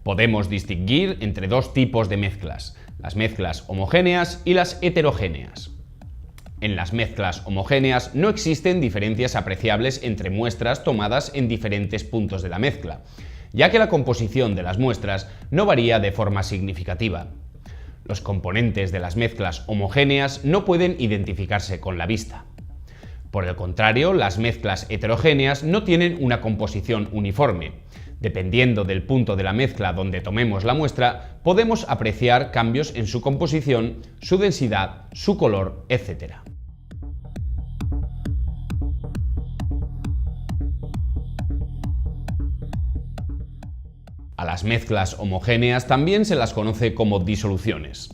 Podemos distinguir entre dos tipos de mezclas, las mezclas homogéneas y las heterogéneas. En las mezclas homogéneas no existen diferencias apreciables entre muestras tomadas en diferentes puntos de la mezcla, ya que la composición de las muestras no varía de forma significativa. Los componentes de las mezclas homogéneas no pueden identificarse con la vista. Por el contrario, las mezclas heterogéneas no tienen una composición uniforme. Dependiendo del punto de la mezcla donde tomemos la muestra, podemos apreciar cambios en su composición, su densidad, su color, etc. A las mezclas homogéneas también se las conoce como disoluciones.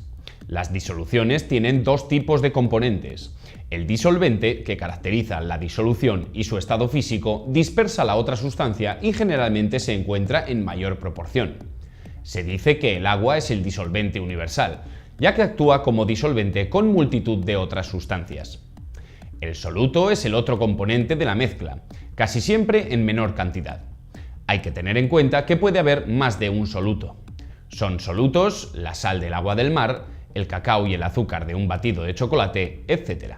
Las disoluciones tienen dos tipos de componentes. El disolvente, que caracteriza la disolución y su estado físico, dispersa la otra sustancia y generalmente se encuentra en mayor proporción. Se dice que el agua es el disolvente universal, ya que actúa como disolvente con multitud de otras sustancias. El soluto es el otro componente de la mezcla, casi siempre en menor cantidad. Hay que tener en cuenta que puede haber más de un soluto. Son solutos la sal del agua del mar, el cacao y el azúcar de un batido de chocolate, etc.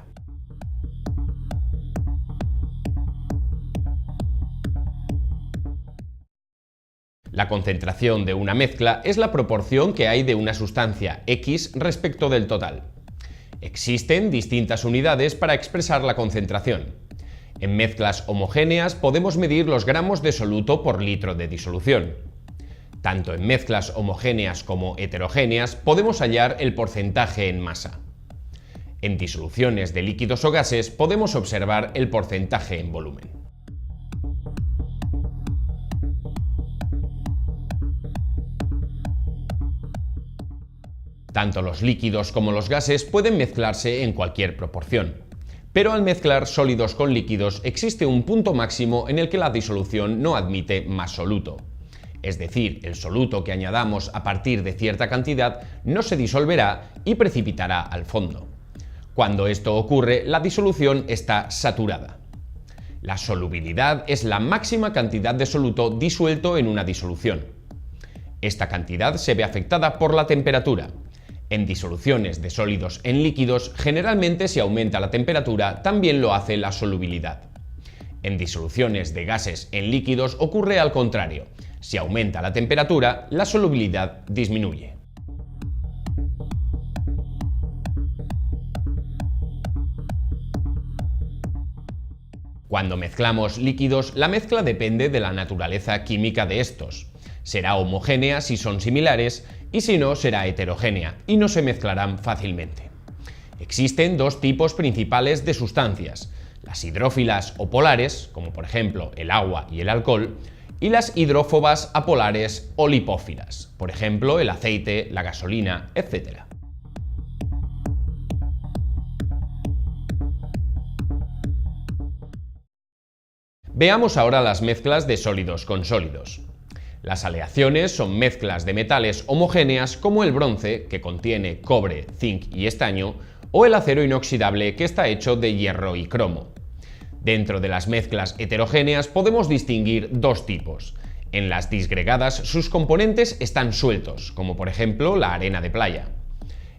La concentración de una mezcla es la proporción que hay de una sustancia X respecto del total. Existen distintas unidades para expresar la concentración. En mezclas homogéneas podemos medir los gramos de soluto por litro de disolución. Tanto en mezclas homogéneas como heterogéneas podemos hallar el porcentaje en masa. En disoluciones de líquidos o gases podemos observar el porcentaje en volumen. Tanto los líquidos como los gases pueden mezclarse en cualquier proporción. Pero al mezclar sólidos con líquidos existe un punto máximo en el que la disolución no admite más soluto. Es decir, el soluto que añadamos a partir de cierta cantidad no se disolverá y precipitará al fondo. Cuando esto ocurre, la disolución está saturada. La solubilidad es la máxima cantidad de soluto disuelto en una disolución. Esta cantidad se ve afectada por la temperatura. En disoluciones de sólidos en líquidos, generalmente si aumenta la temperatura, también lo hace la solubilidad. En disoluciones de gases en líquidos ocurre al contrario. Si aumenta la temperatura, la solubilidad disminuye. Cuando mezclamos líquidos, la mezcla depende de la naturaleza química de estos. Será homogénea si son similares y si no será heterogénea y no se mezclarán fácilmente. Existen dos tipos principales de sustancias, las hidrófilas o polares, como por ejemplo el agua y el alcohol, y las hidrófobas apolares o lipófilas, por ejemplo el aceite, la gasolina, etc. Veamos ahora las mezclas de sólidos con sólidos. Las aleaciones son mezclas de metales homogéneas como el bronce, que contiene cobre, zinc y estaño, o el acero inoxidable, que está hecho de hierro y cromo. Dentro de las mezclas heterogéneas podemos distinguir dos tipos. En las disgregadas sus componentes están sueltos, como por ejemplo la arena de playa.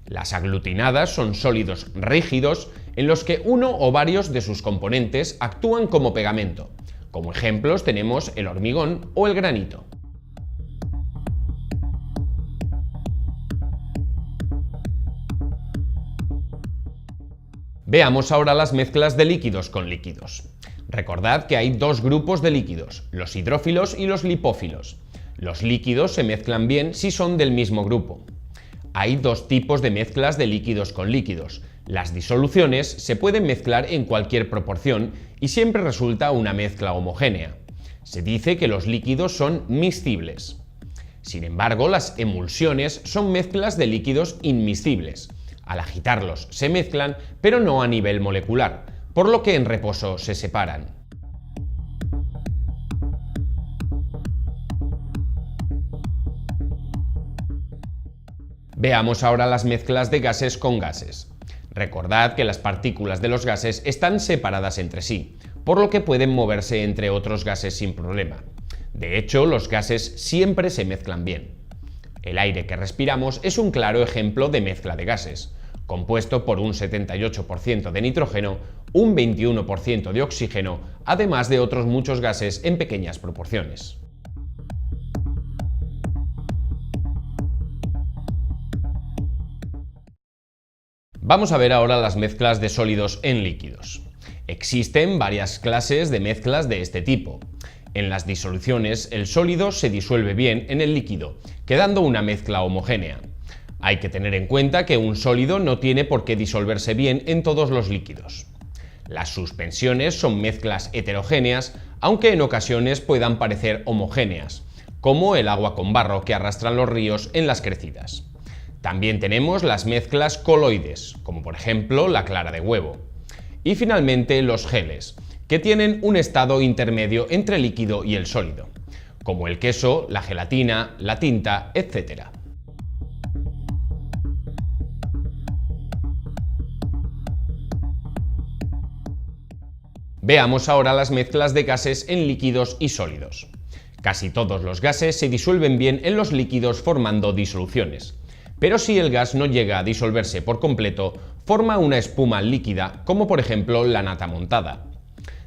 Las aglutinadas son sólidos rígidos en los que uno o varios de sus componentes actúan como pegamento. Como ejemplos tenemos el hormigón o el granito. Veamos ahora las mezclas de líquidos con líquidos. Recordad que hay dos grupos de líquidos, los hidrófilos y los lipófilos. Los líquidos se mezclan bien si son del mismo grupo. Hay dos tipos de mezclas de líquidos con líquidos. Las disoluciones se pueden mezclar en cualquier proporción y siempre resulta una mezcla homogénea. Se dice que los líquidos son miscibles. Sin embargo, las emulsiones son mezclas de líquidos inmiscibles. Al agitarlos se mezclan, pero no a nivel molecular, por lo que en reposo se separan. Veamos ahora las mezclas de gases con gases. Recordad que las partículas de los gases están separadas entre sí, por lo que pueden moverse entre otros gases sin problema. De hecho, los gases siempre se mezclan bien. El aire que respiramos es un claro ejemplo de mezcla de gases, compuesto por un 78% de nitrógeno, un 21% de oxígeno, además de otros muchos gases en pequeñas proporciones. Vamos a ver ahora las mezclas de sólidos en líquidos. Existen varias clases de mezclas de este tipo. En las disoluciones, el sólido se disuelve bien en el líquido, quedando una mezcla homogénea. Hay que tener en cuenta que un sólido no tiene por qué disolverse bien en todos los líquidos. Las suspensiones son mezclas heterogéneas, aunque en ocasiones puedan parecer homogéneas, como el agua con barro que arrastran los ríos en las crecidas. También tenemos las mezclas coloides, como por ejemplo la clara de huevo. Y finalmente los geles, que tienen un estado intermedio entre el líquido y el sólido, como el queso, la gelatina, la tinta, etc. Veamos ahora las mezclas de gases en líquidos y sólidos. Casi todos los gases se disuelven bien en los líquidos formando disoluciones. Pero si el gas no llega a disolverse por completo, forma una espuma líquida, como por ejemplo la nata montada.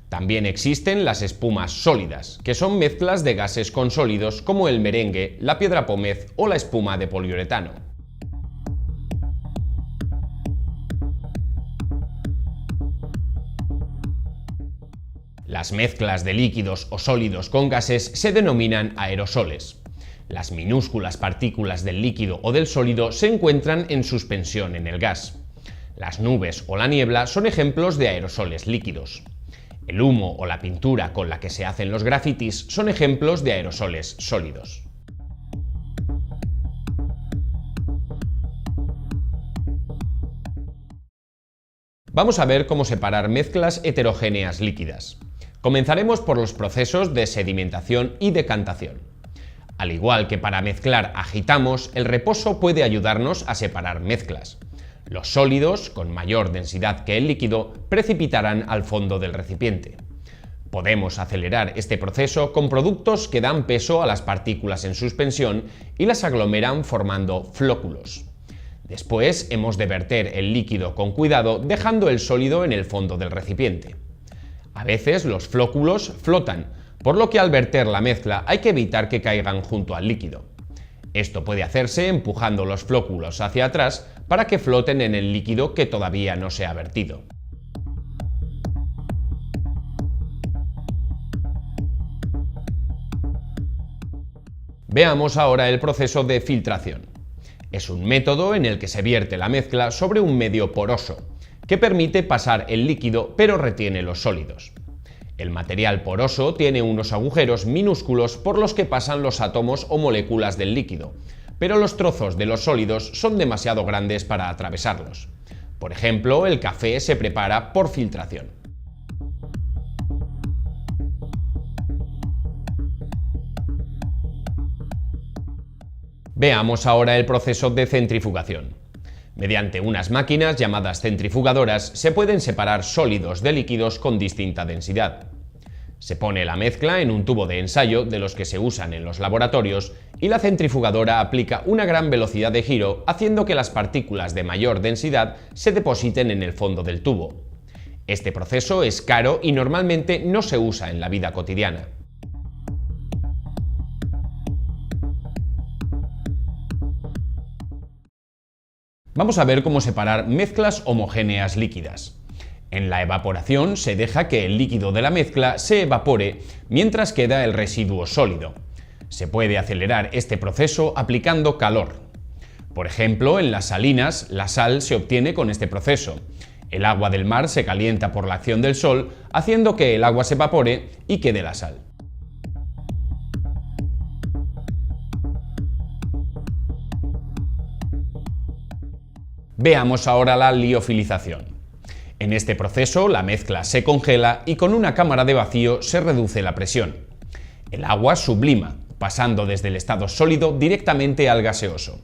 También existen las espumas sólidas, que son mezclas de gases con sólidos como el merengue, la piedra pómez o la espuma de poliuretano. Las mezclas de líquidos o sólidos con gases se denominan aerosoles. Las minúsculas partículas del líquido o del sólido se encuentran en suspensión en el gas. Las nubes o la niebla son ejemplos de aerosoles líquidos. El humo o la pintura con la que se hacen los grafitis son ejemplos de aerosoles sólidos. Vamos a ver cómo separar mezclas heterogéneas líquidas. Comenzaremos por los procesos de sedimentación y decantación. Al igual que para mezclar agitamos, el reposo puede ayudarnos a separar mezclas. Los sólidos, con mayor densidad que el líquido, precipitarán al fondo del recipiente. Podemos acelerar este proceso con productos que dan peso a las partículas en suspensión y las aglomeran formando flóculos. Después hemos de verter el líquido con cuidado, dejando el sólido en el fondo del recipiente. A veces los flóculos flotan, por lo que al verter la mezcla hay que evitar que caigan junto al líquido. Esto puede hacerse empujando los flóculos hacia atrás para que floten en el líquido que todavía no se ha vertido. Veamos ahora el proceso de filtración. Es un método en el que se vierte la mezcla sobre un medio poroso, que permite pasar el líquido pero retiene los sólidos. El material poroso tiene unos agujeros minúsculos por los que pasan los átomos o moléculas del líquido, pero los trozos de los sólidos son demasiado grandes para atravesarlos. Por ejemplo, el café se prepara por filtración. Veamos ahora el proceso de centrifugación. Mediante unas máquinas llamadas centrifugadoras se pueden separar sólidos de líquidos con distinta densidad. Se pone la mezcla en un tubo de ensayo de los que se usan en los laboratorios y la centrifugadora aplica una gran velocidad de giro haciendo que las partículas de mayor densidad se depositen en el fondo del tubo. Este proceso es caro y normalmente no se usa en la vida cotidiana. Vamos a ver cómo separar mezclas homogéneas líquidas. En la evaporación se deja que el líquido de la mezcla se evapore mientras queda el residuo sólido. Se puede acelerar este proceso aplicando calor. Por ejemplo, en las salinas, la sal se obtiene con este proceso. El agua del mar se calienta por la acción del sol, haciendo que el agua se evapore y quede la sal. Veamos ahora la liofilización. En este proceso la mezcla se congela y con una cámara de vacío se reduce la presión. El agua sublima, pasando desde el estado sólido directamente al gaseoso.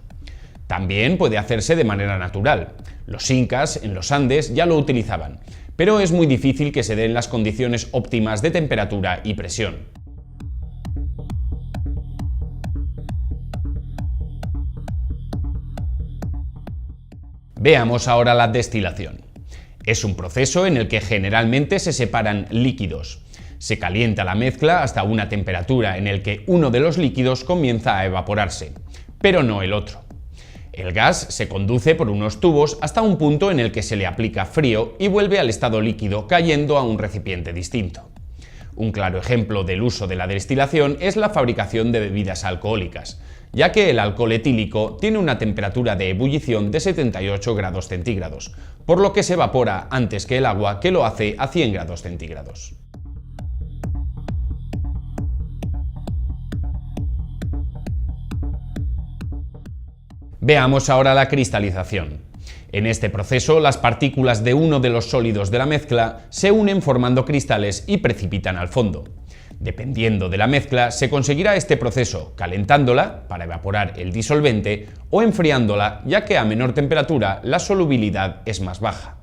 También puede hacerse de manera natural. Los incas en los Andes ya lo utilizaban, pero es muy difícil que se den las condiciones óptimas de temperatura y presión. Veamos ahora la destilación. Es un proceso en el que generalmente se separan líquidos. Se calienta la mezcla hasta una temperatura en la que uno de los líquidos comienza a evaporarse, pero no el otro. El gas se conduce por unos tubos hasta un punto en el que se le aplica frío y vuelve al estado líquido cayendo a un recipiente distinto. Un claro ejemplo del uso de la destilación es la fabricación de bebidas alcohólicas, ya que el alcohol etílico tiene una temperatura de ebullición de 78 grados centígrados, por lo que se evapora antes que el agua, que lo hace a 100 grados centígrados. Veamos ahora la cristalización. En este proceso, las partículas de uno de los sólidos de la mezcla se unen formando cristales y precipitan al fondo. Dependiendo de la mezcla, se conseguirá este proceso calentándola para evaporar el disolvente o enfriándola, ya que a menor temperatura la solubilidad es más baja.